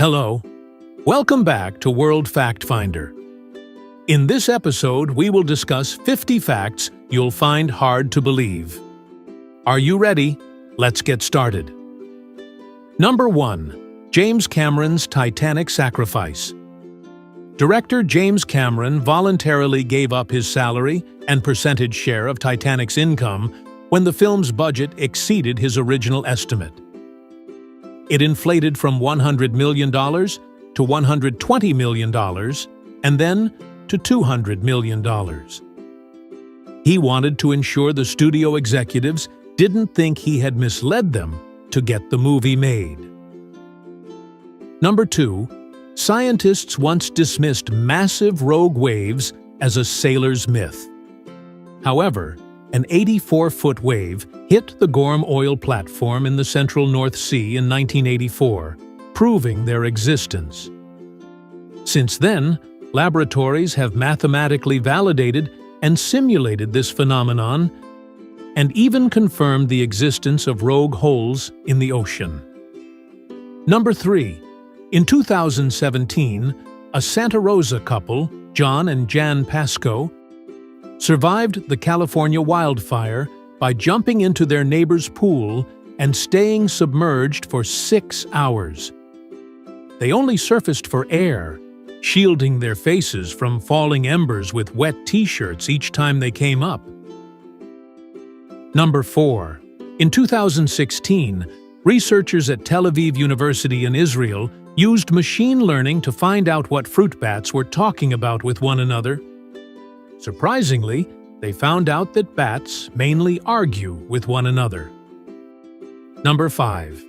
Hello. Welcome back to World Fact Finder. In this episode, we will discuss 50 facts you'll find hard to believe. Are you ready? Let's get started. Number 1. James Cameron's Titanic sacrifice. Director James Cameron voluntarily gave up his salary and percentage share of Titanic's income when the film's budget exceeded his original estimate. It inflated from $100 million to $120 million and then to $200 million. He wanted to ensure the studio executives didn't think he had misled them to get the movie made. Number 2. Scientists once dismissed massive rogue waves as a sailor's myth. However, an 84-foot wave hit the Gorm oil platform in the central North Sea in 1984, proving their existence. Since then, laboratories have mathematically validated and simulated this phenomenon and even confirmed the existence of rogue holes in the ocean. Number 3. In 2017, a Santa Rosa couple, John and Jan Pascoe, survived the California wildfire by jumping into their neighbor's pool and staying submerged for 6 hours. They only surfaced for air, shielding their faces from falling embers with wet t-shirts each time they came up. Number 4. In 2016, researchers at Tel Aviv University in Israel used machine learning to find out what fruit bats were talking about with one another. Surprisingly, they found out that bats mainly argue with one another. Number 5.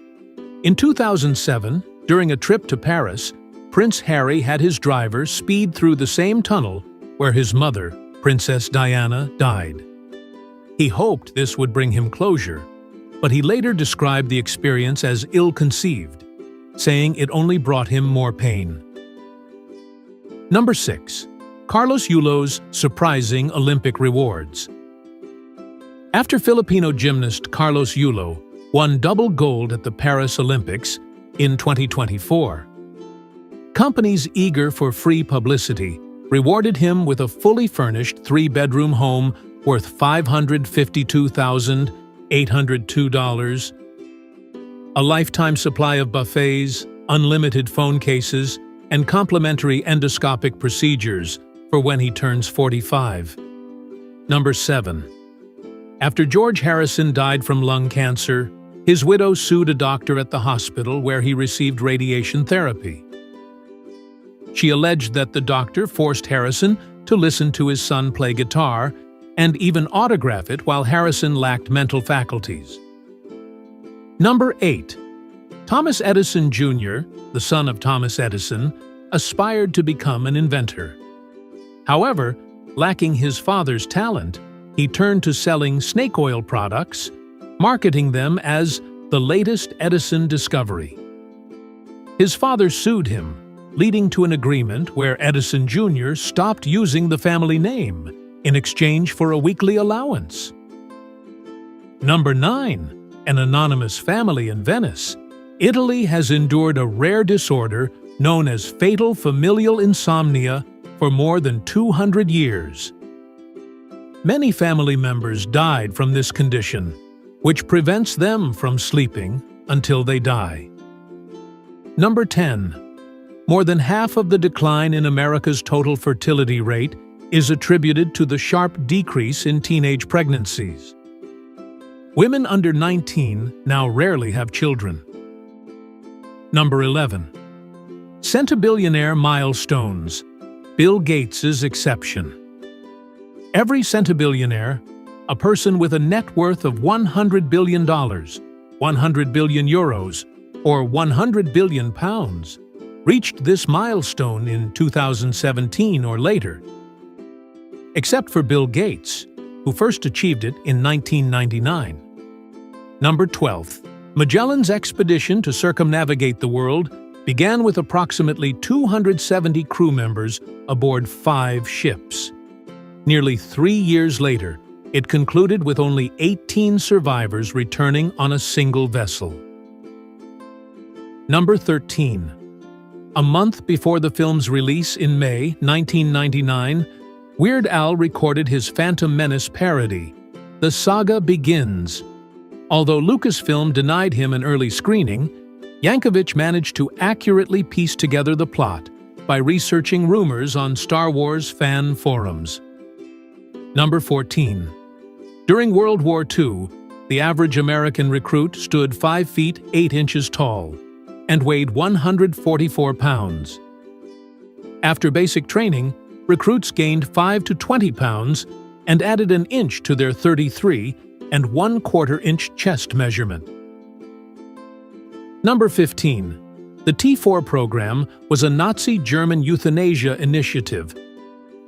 In 2007, during a trip to Paris, Prince Harry had his driver speed through the same tunnel where his mother, Princess Diana, died. He hoped this would bring him closure, but he later described the experience as ill-conceived, saying it only brought him more pain. Number 6. Carlos Yulo's surprising Olympic rewards. After Filipino gymnast Carlos Yulo won double gold at the Paris Olympics in 2024, companies eager for free publicity rewarded him with a fully furnished 3-bedroom home worth $552,802, a lifetime supply of buffets, unlimited phone cases, and complimentary endoscopic procedures for when he turns 45. Number 7. After George Harrison died from lung cancer, his widow sued a doctor at the hospital where he received radiation therapy. She alleged that the doctor forced Harrison to listen to his son play guitar and even autograph it while Harrison lacked mental faculties. Number 8. Thomas Edison Jr., the son of Thomas Edison, aspired to become an inventor. However, lacking his father's talent, he turned to selling snake oil products, marketing them as the latest Edison discovery. His father sued him, leading to an agreement where Edison Jr. stopped using the family name in exchange for a weekly allowance. Number 9. An anonymous family in Venice, Italy has endured a rare disorder known as fatal familial insomnia for more than 200 years. Many family members died from this condition, which prevents them from sleeping until they die. Number 10. More than half of the decline in America's total fertility rate is attributed to the sharp decrease in teenage pregnancies. Women under 19 now rarely have children. Number 11. Centibillionaire milestones. Bill Gates's exception. Every centibillionaire, a person with a net worth of $100 billion, 100 billion euros, or 100 billion pounds, reached this milestone in 2017 or later. Except for Bill Gates, who first achieved it in 1999. Number 12. Magellan's expedition to circumnavigate the world began with approximately 270 crew members aboard 5 ships. Nearly 3 years later, it concluded with only 18 survivors returning on a single vessel. Number 13. A month before the film's release in May 1999, Weird Al recorded his Phantom Menace parody, The Saga Begins. Although Lucasfilm denied him an early screening, Yankovic managed to accurately piece together the plot by researching rumors on Star Wars fan forums. Number 14. During World War II, the average American recruit stood 5 feet 8 inches tall and weighed 144 pounds. After basic training, recruits gained 5 to 20 pounds and added an inch to their 33 and 1/4 inch chest measurement. Number 15. The T4 program was a Nazi German euthanasia initiative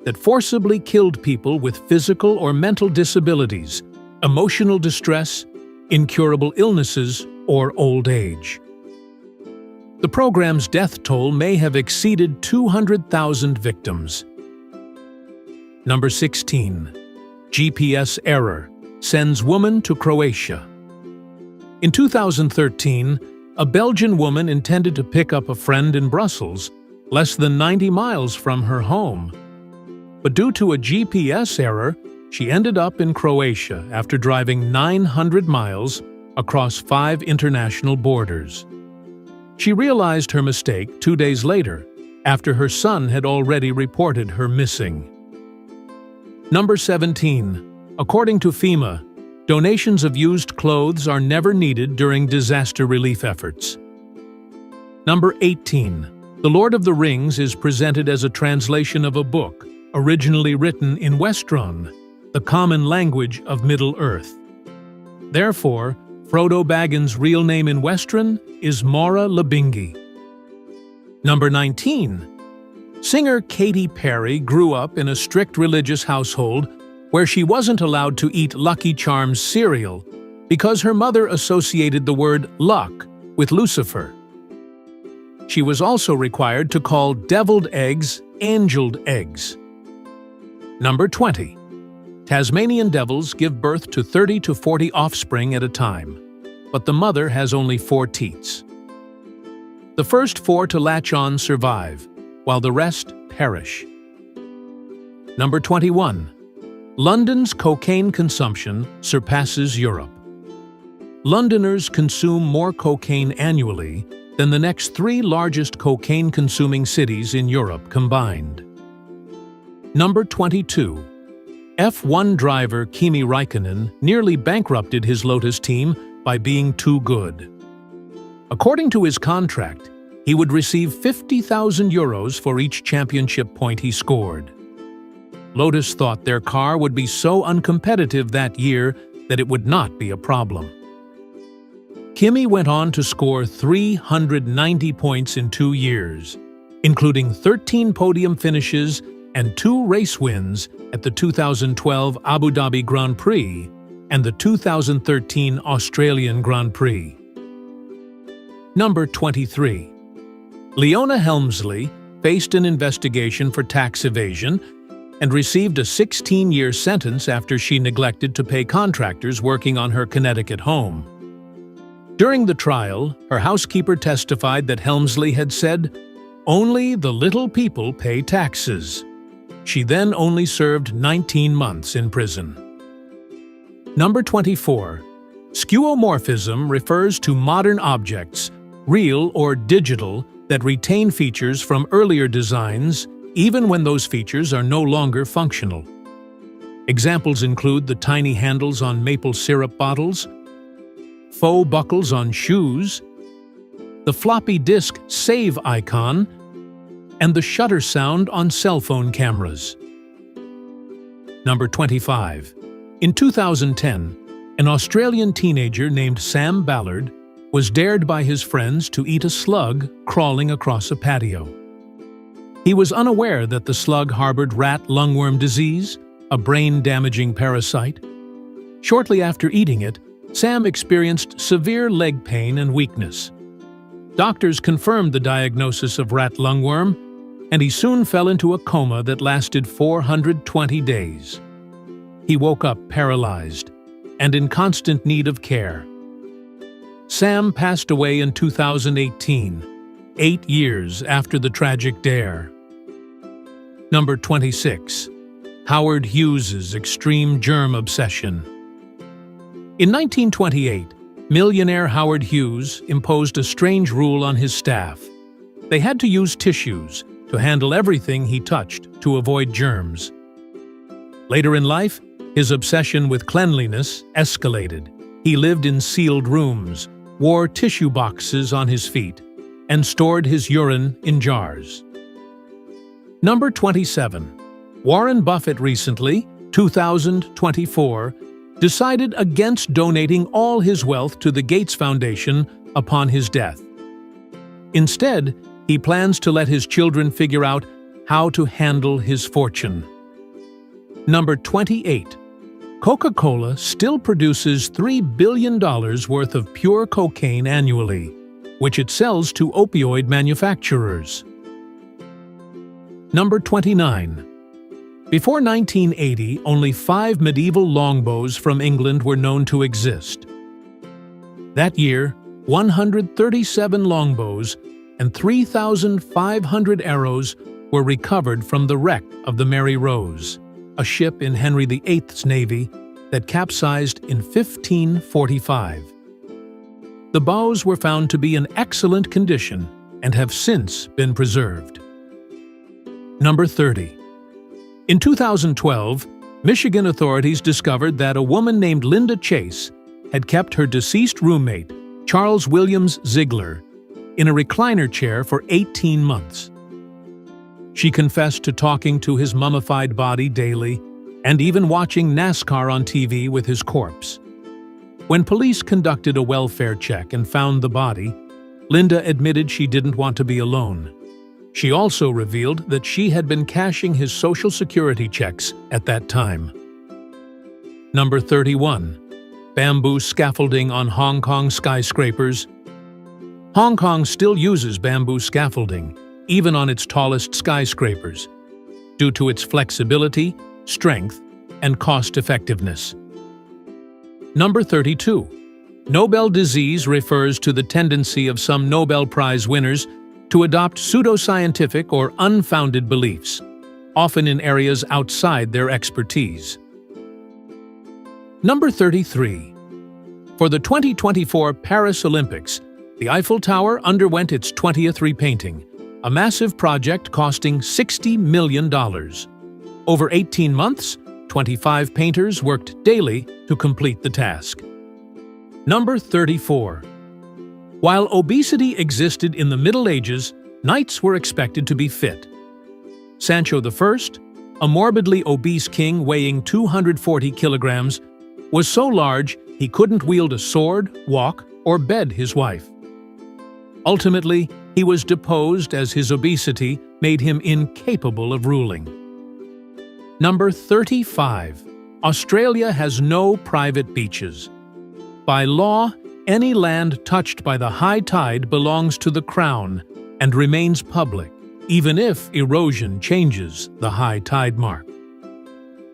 that forcibly killed people with physical or mental disabilities, emotional distress, incurable illnesses, or old age. The program's death toll may have exceeded 200,000 victims. Number 16. GPS error sends woman to Croatia. In 2013, a Belgian woman intended to pick up a friend in Brussels, less than 90 miles from her home. But due to a GPS error, she ended up in Croatia after driving 900 miles across 5 international borders. She realized her mistake 2 days later, after her son had already reported her missing. Number 17. According to FEMA, donations of used clothes are never needed during disaster relief efforts. Number 18. The Lord of the Rings is presented as a translation of a book originally written in Westron, the common language of Middle-earth. Therefore, Frodo Baggins' real name in Westron is Mora Labingi. Number 19. Singer Katy Perry grew up in a strict religious household where she wasn't allowed to eat Lucky Charms cereal because her mother associated the word luck with Lucifer. She was also required to call deviled eggs angeled eggs. Number 20. Tasmanian devils give birth to 30 to 40 offspring at a time, but the mother has only 4 teats. The first 4 to latch on survive, while the rest perish. Number 21. London's cocaine consumption surpasses Europe. Londoners consume more cocaine annually than the next 3 largest cocaine-consuming cities in Europe combined. Number 22. F1 driver Kimi Räikkönen nearly bankrupted his Lotus team by being too good. According to his contract, he would receive €50,000 for each championship point he scored. Lotus thought their car would be so uncompetitive that year that it would not be a problem. Kimi went on to score 390 points in 2 years, including 13 podium finishes and 2 race wins at the 2012 Abu Dhabi Grand Prix and the 2013 Australian Grand Prix. Number 23. Leona Helmsley faced an investigation for tax evasion and received a 16-year sentence after she neglected to pay contractors working on her Connecticut home. During the trial, her housekeeper testified that Helmsley had said, "Only the little people pay taxes." She then only served 19 months in prison. Number 24. Skeuomorphism refers to modern objects, real or digital, that retain features from earlier designs even when those features are no longer functional. Examples include the tiny handles on maple syrup bottles, faux buckles on shoes, the floppy disk save icon, and the shutter sound on cell phone cameras. Number 25. In 2010, an Australian teenager named Sam Ballard was dared by his friends to eat a slug crawling across a patio. He was unaware that the slug harbored rat lungworm disease, a brain-damaging parasite. Shortly after eating it, Sam experienced severe leg pain and weakness. Doctors confirmed the diagnosis of rat lungworm, and he soon fell into a coma that lasted 420 days. He woke up paralyzed and in constant need of care. Sam passed away in 2018, 8 years after the tragic dare. Number 26. Howard Hughes's extreme germ obsession. In 1928, millionaire Howard Hughes imposed a strange rule on his staff. They had to use tissues to handle everything he touched to avoid germs. Later in life, his obsession with cleanliness escalated. He lived in sealed rooms, wore tissue boxes on his feet, and stored his urine in jars. Number 27. Warren Buffett recently, 2024, decided against donating all his wealth to the Gates Foundation upon his death. Instead, he plans to let his children figure out how to handle his fortune. Number 28. Coca-Cola still produces $3 billion worth of pure cocaine annually, which it sells to opioid manufacturers. Number 29. Before 1980, only 5 medieval longbows from England were known to exist. That year, 137 longbows and 3,500 arrows were recovered from the wreck of the Mary Rose, a ship in Henry VIII's navy that capsized in 1545. The bows were found to be in excellent condition and have since been preserved. Number 30. In 2012, Michigan authorities discovered that a woman named Linda Chase had kept her deceased roommate, Charles Williams Ziegler, in a recliner chair for 18 months. She confessed to talking to his mummified body daily and even watching NASCAR on TV with his corpse. When police conducted a welfare check and found the body, Linda admitted she didn't want to be alone. She also revealed that she had been cashing his Social Security checks at that time. Number 31. Bamboo scaffolding on Hong Kong skyscrapers. Hong Kong still uses bamboo scaffolding, even on its tallest skyscrapers, due to its flexibility, strength, and cost-effectiveness. Number 32. Nobel disease refers to the tendency of some Nobel Prize winners to adopt pseudoscientific or unfounded beliefs, often in areas outside their expertise. Number 33. For the 2024 Paris Olympics, the Eiffel Tower underwent its 20th repainting, a massive project costing $60 million. Over 18 months, 25 painters worked daily to complete the task. Number 34. While obesity existed in the Middle Ages, knights were expected to be fit. Sancho I, a morbidly obese king weighing 240 kilograms, was so large he couldn't wield a sword, walk, or bed his wife. Ultimately, he was deposed as his obesity made him incapable of ruling. Number 35. Australia has no private beaches. By law, any land touched by the high tide belongs to the Crown and remains public, even if erosion changes the high tide mark.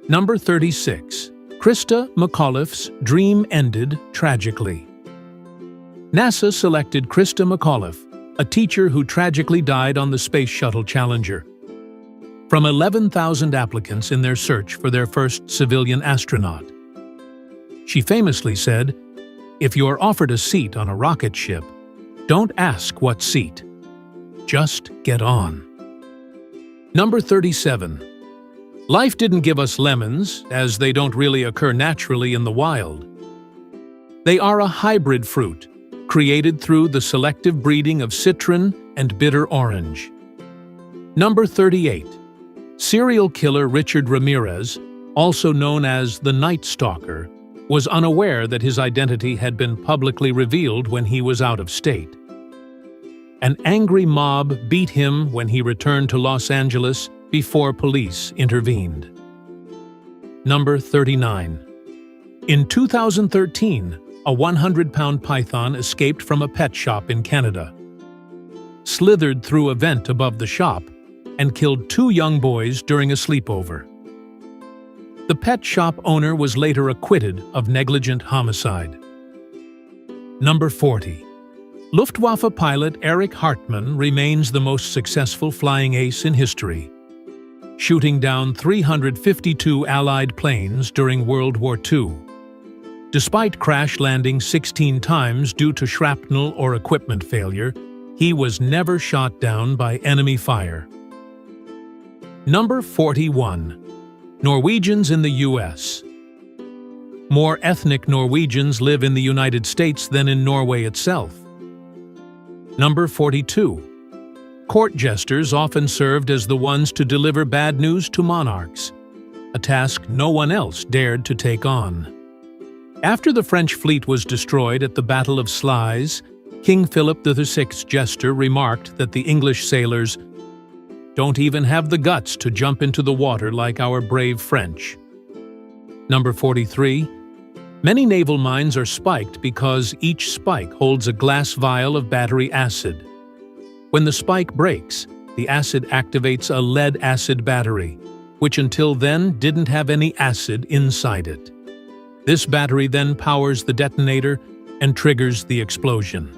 Number 36. Krista McAuliffe's dream ended tragically. NASA selected Krista McAuliffe, a teacher who tragically died on the Space Shuttle Challenger. From 11,000 applicants in their search for their first civilian astronaut. She famously said, "If you are offered a seat on a rocket ship, don't ask what seat. Just get on." Number 37. Life didn't give us lemons, as they don't really occur naturally in the wild. They are a hybrid fruit, created through the selective breeding of citron and bitter orange. Number 38. Serial killer Richard Ramirez, also known as the Night Stalker, was unaware that his identity had been publicly revealed when he was out of state. An angry mob beat him when he returned to Los Angeles before police intervened. Number 39. In 2013, a 100-pound python escaped from a pet shop in Canada, slithered through a vent above the shop, and killed 2 young boys during a sleepover. The pet shop owner was later acquitted of negligent homicide. Number 40. Luftwaffe pilot Erich Hartmann remains the most successful flying ace in history, shooting down 352 Allied planes during World War II. Despite crash landing 16 times due to shrapnel or equipment failure, he was never shot down by enemy fire. Number 41. Norwegians in the U.S. More ethnic Norwegians live in the United States than in Norway itself. Number 42. Court jesters often served as the ones to deliver bad news to monarchs, a task no one else dared to take on. After the French fleet was destroyed at the Battle of Sluys, King Philip VI's jester remarked that the English sailors don't even have the guts to jump into the water like our brave French. Number 43. Many naval mines are spiked because each spike holds a glass vial of battery acid. When the spike breaks, the acid activates a lead-acid battery, which until then didn't have any acid inside it. This battery then powers the detonator and triggers the explosion.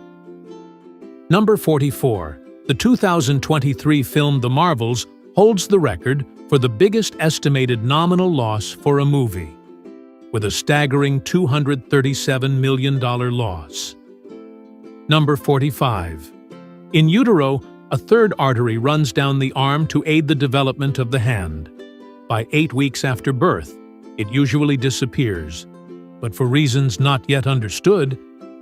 Number 44. The 2023 film The Marvels holds the record for the biggest estimated nominal loss for a movie, with a staggering $237 million loss. Number 45. In utero, a third artery runs down the arm to aid the development of the hand. By 8 weeks after birth, it usually disappears, but for reasons not yet understood,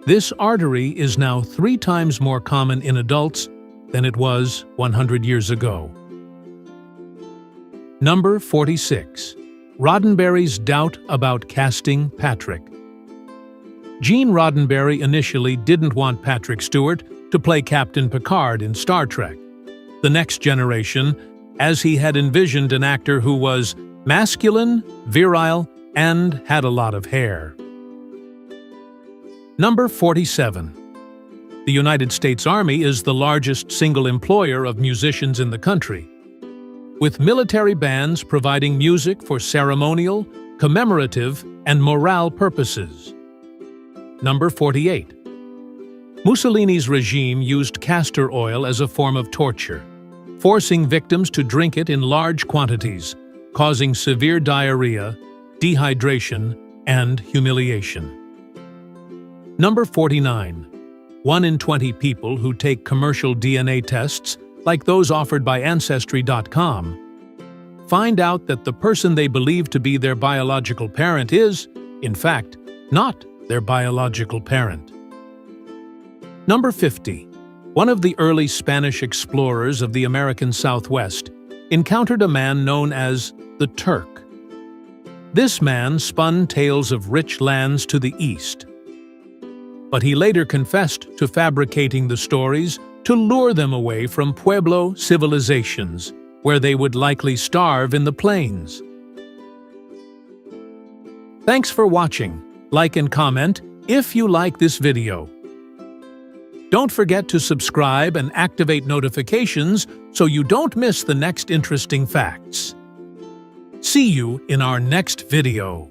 this artery is now 3 times more common in adults than it was 100 years ago. Number 46. Roddenberry's doubt about casting Patrick. Gene Roddenberry initially didn't want Patrick Stewart to play Captain Picard in Star Trek: The Next Generation, as he had envisioned an actor who was masculine, virile, and had a lot of hair. Number 47. The United States Army is the largest single employer of musicians in the country, with military bands providing music for ceremonial, commemorative, and morale purposes. Number 48. Mussolini's regime used castor oil as a form of torture, forcing victims to drink it in large quantities, causing severe diarrhea, dehydration, and humiliation. Number 49. 1 in 20 people who take commercial DNA tests, like those offered by Ancestry.com, find out that the person they believe to be their biological parent is, in fact, not their biological parent. Number 50. One of the early Spanish explorers of the American Southwest encountered a man known as the Turk. This man spun tales of rich lands to the east, but he later confessed to fabricating the stories to lure them away from Pueblo civilizations, where they would likely starve in the plains. Thanks for watching. Like and comment if you like this video. Don't forget to subscribe and activate notifications so you don't miss the next interesting facts. See you in our next video.